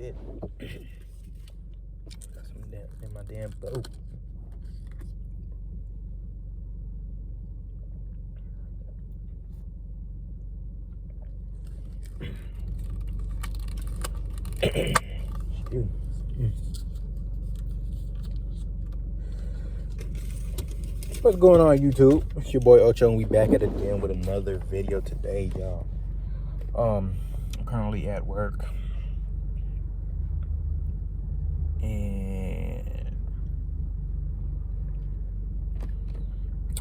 shit. Got some in my damn boat. What's going on, YouTube? It's your boy Ocho, and we back at it again with another video today, y'all. I'm currently at work, and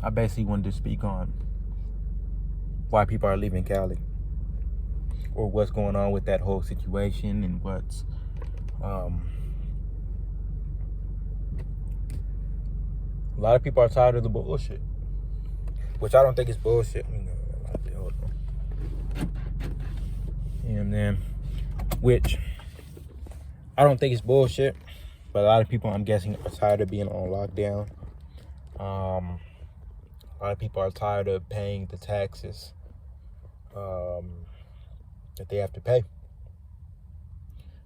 I basically wanted to speak on why people are leaving Cali, or what's going on with that whole situation, and what's a lot of people are tired of the bullshit, which I don't think is bullshit. You know what I'm saying? Which I don't think it's bullshit, but a lot of people, I'm guessing, are tired of being on lockdown. A lot of people are tired of paying the taxes that they have to pay.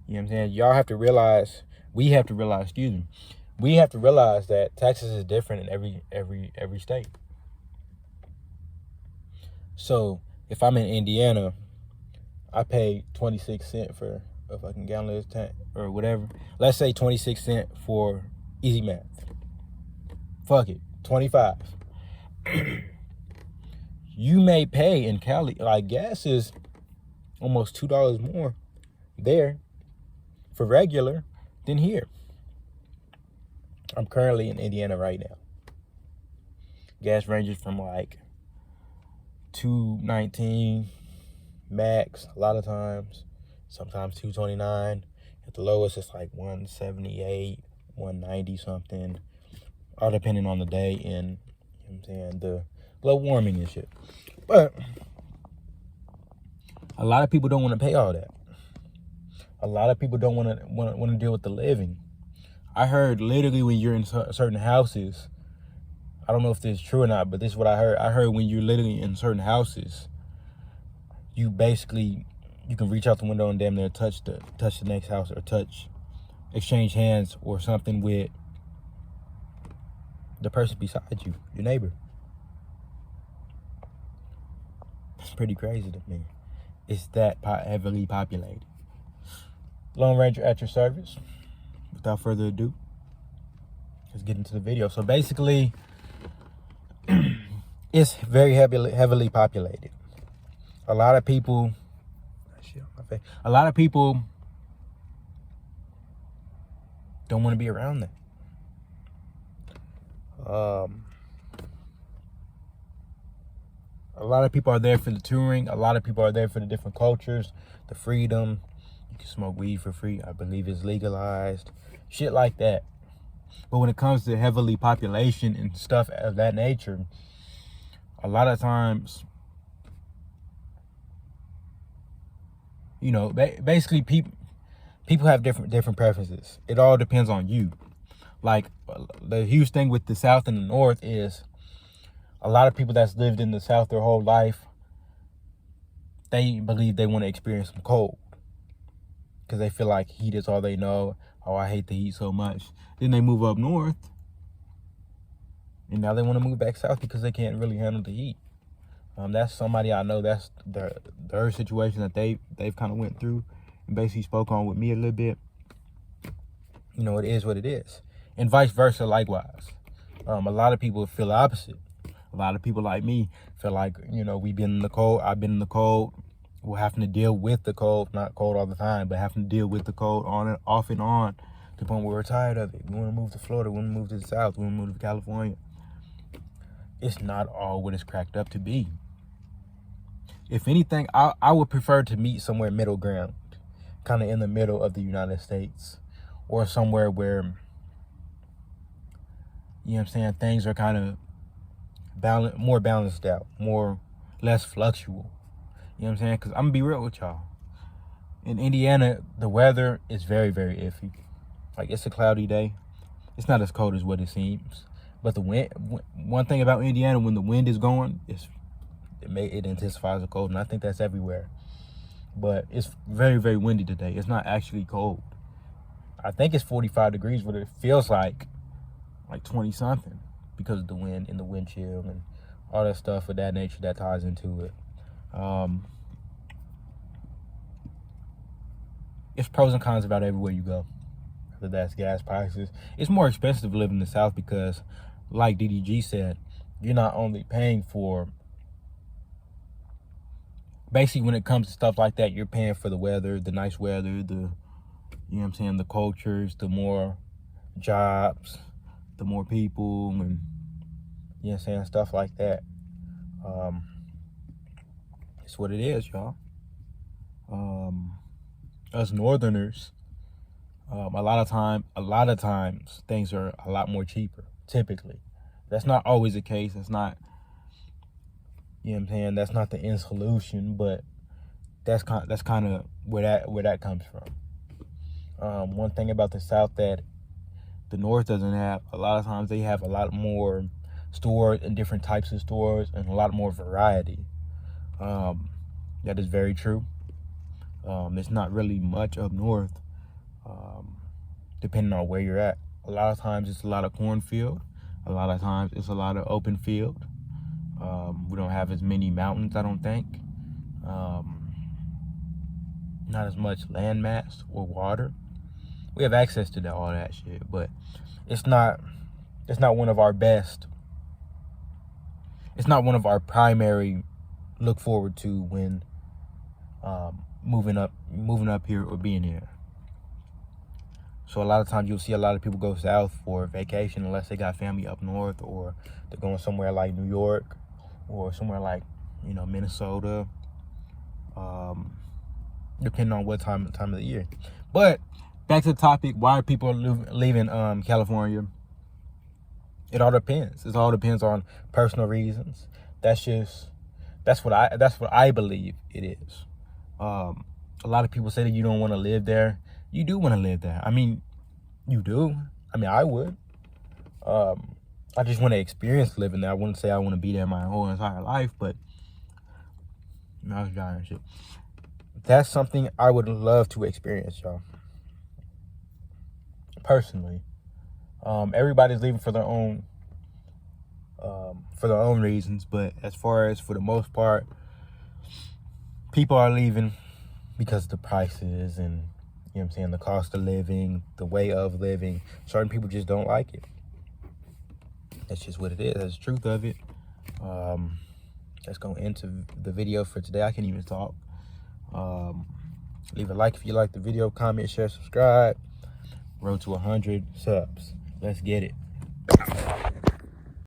You know what I'm saying? Y'all have to realize, we have to realize that taxes is different in every state. So if I'm in Indiana, I pay 26 cents for a fucking gallon of tank or whatever. Let's say 26 cents for easy math. Fuck it, 25. You may pay in Cali, like gas is almost $2 more there for regular than here. I'm currently in Indiana right now. Gas ranges from like $2.19 max a lot of times, sometimes $2.29. At the lowest, it's like $1.78, $1.90 something, all depending on the day and, you know what I'm saying, the global warming and shit. But a lot of people don't want to pay all that. A lot of people don't want to deal with the living. I heard literally when you're in certain houses, I don't know if this is true or not, but this is what I heard. I heard when you're literally in certain houses, you can reach out the window and damn near touch the next house, or exchange hands or something with the person beside you, your neighbor. It's pretty crazy to me. It's that heavily populated. Lone Ranger at your service. Without further ado, let's get into the video. So basically, it's very heavily populated. A lot of people don't want to be around that. A lot of people are there for the touring. A lot of people are there for the different cultures, the freedom. You can smoke weed for free. I believe it's legalized. Shit like that. But when it comes to heavily population and stuff of that nature, a lot of times, you know, basically people have different preferences. It all depends on you. Like, the huge thing with the South and the North is a lot of people that's lived in the South their whole life, they believe they want to experience some cold because they feel like heat is all they know. Oh, I hate the heat so much. Then they move up north, and now they want to move back south because they can't really handle the heat. That's somebody I know. That's their situation that they've kind of went through, and basically spoke on with me a little bit. You know, it is what it is, and vice versa likewise. A lot of people feel the opposite. A lot of people like me feel like, you know, we've been in the cold. I've been in the cold. We're having to deal with the cold, not cold all the time, but having to deal with the cold on and off and on to the point where we're tired of it. We want to move to Florida. We want to move to the South. We want to move to California. It's not all what it's cracked up to be. If anything, I would prefer to meet somewhere middle ground, kind of in the middle of the United States, or somewhere where, you know what I'm saying, things are kind of more balanced out, less fluctual. You know what I'm saying? Because I'm going to be real with y'all. In Indiana, the weather is very, very iffy. Like, it's a cloudy day. It's not as cold as what it seems. But the wind, one thing about Indiana, when the wind is going, it intensifies the cold. And I think that's everywhere. but it's very, very windy today. It's not actually cold. I think it's 45 degrees, but it feels like 20 something because of the wind and the wind chill and all that stuff of that nature that ties into it. It's pros and cons about everywhere you go. Whether that's gas prices. It's more expensive to live in the South because, like DDG said, you're not only paying for, basically when it comes to stuff like that, you're paying for the weather, the nice weather, the, you know what I'm saying, the cultures, the more jobs, the more people, and, you know what I'm saying, stuff like that. It's what it is, y'all. Us Northerners, a lot of times things are a lot more cheaper. Typically, that's not always the case. That's not, you know what I'm saying, that's not the end solution, but that's kind of where that comes from. One thing about the South that the North doesn't have, a lot of times they have a lot more stores and different types of stores and a lot more variety. That is very true. There's not really much up north, depending on where you're at. A lot of times it's a lot of cornfield. A lot of times it's a lot of open field. We don't have as many mountains, I don't think. Not as much land mass or water. We have access to all that shit, but it's not one of our best. It's not one of our primary look forward to when moving up here or being here. So a lot of times you'll see a lot of people go south for vacation unless they got family up north, or they're going somewhere like New York or somewhere like, Minnesota, depending on what time of the year. But back to the topic, why are people leaving California? It all depends. It all depends on personal reasons. That's what I believe it is. A lot of people say that you don't want to live there. You do want to live there. I mean, you do. I mean, I would. I just want to experience living there. I wouldn't say I want to be there my whole entire life, but I was dying and shit. That's something I would love to experience, y'all. Personally, everybody's leaving for their own reasons, but as far as for the most part, people are leaving because of the prices and, you know what I'm saying, the cost of living, the way of living. Certain people just don't like it. That's just what it is. That's the truth of it. Let's go into the video for today. I can't even talk. Leave a like if you like the video, comment, share, subscribe. Road to 100 subs. Let's get it.